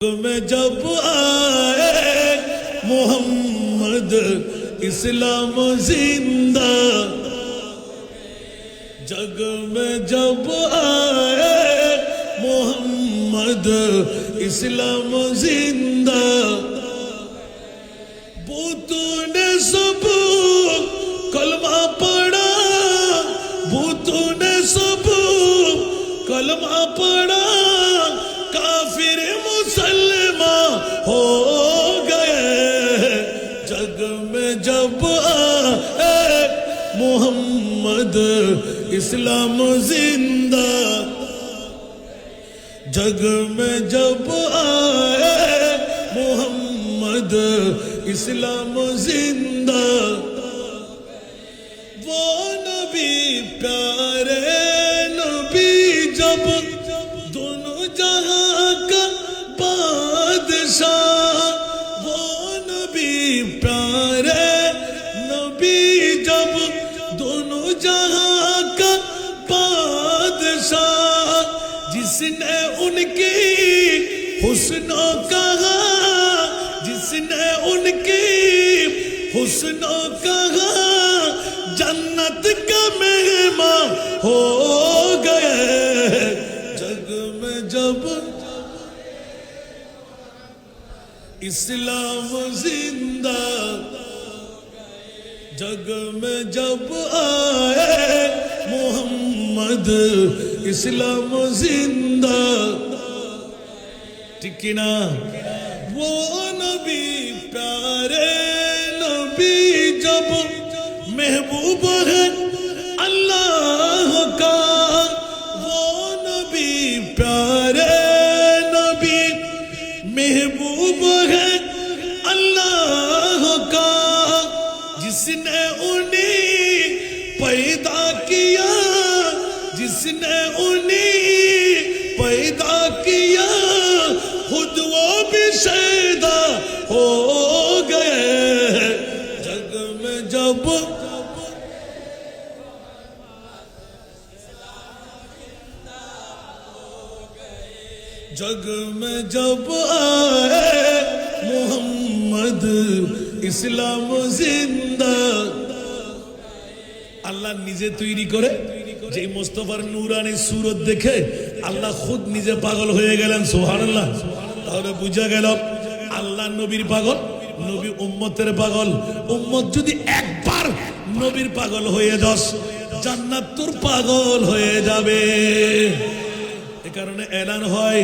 میں جب آئے محمد اسلام زندہ، جگ میں جب آئے محمد اسلام زندہ، بتوں نے سب کلمہ پڑھا، بتوں نے سب کلمہ پڑھا، کافر مسلمان ہو گئے، جگ میں جب آئے محمد اسلام زندہ، جگ میں جب آئے محمد اسلام زندہ، وہ نبی پیارے نبی جب دونوں جہاں کا بادشاہ، وہ نبی پیارے نبی جب دونوں جہاں کا بادشاہ، جس نے ان کی حسنوں کہا، جس نے ان کی حسنوں کہا، جنت کا مہمان ہو گئے، جگ میں جب اسلام زندہ، جگ میں جب آئے محمد اسلام زندہ، ٹکنا وہ نبی پیارے نبی جب محبوب ہے اللہ کا، وہ نبی پیارے نبی محبوب ہے اللہ کا، جس نے انہیں پیدا کیا، جس نے انہیں پیدا کیا، خود وہ بھی شیدا ہو گئے، جگ میں جب جگ میں جب آئے محمد اسلام زندہ، আল্লাহ নিজে তৈরি করে, যে মুস্তাফার নূরানি সুরত দেখে আল্লাহ খুদ নিজে পাগল হয়ে গেলেন, সুবহানাল্লাহ। তাহলে বুঝা গেল আল্লাহ নবীর পাগল, নবী উম্মতের পাগল। উম্মত যদি একবার নবীর পাগল হয়ে যাস, জান্নাত তোর পাগল হয়ে যাবে। এ কারণে এলান হয়,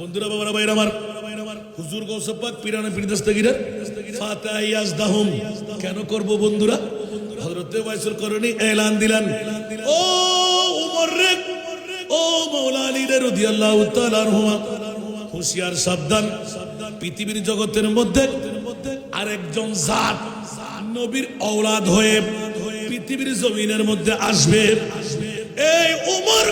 বন্ধুরা বাবারা ভাইরা আমার, হুজুর গৌস পাক পীরানে পীর দস্তগীরের ফাতিহা ইয়াজদাহুম কেন করব বন্ধুরা? হযরত ওয়াইসুল করনী এলান দিলেন, ও উমর রে, ও মাওলা আলী রে রাদিয়াল্লাহু তাআলা আনহুমা, হুঁশিয়ার সাবধান, পৃথিবীর জগতের মধ্যে আরেকজন জাত নবীর ঔলাদ হয়ে পৃথিবীর জমিনের মধ্যে আসবে। এই উমর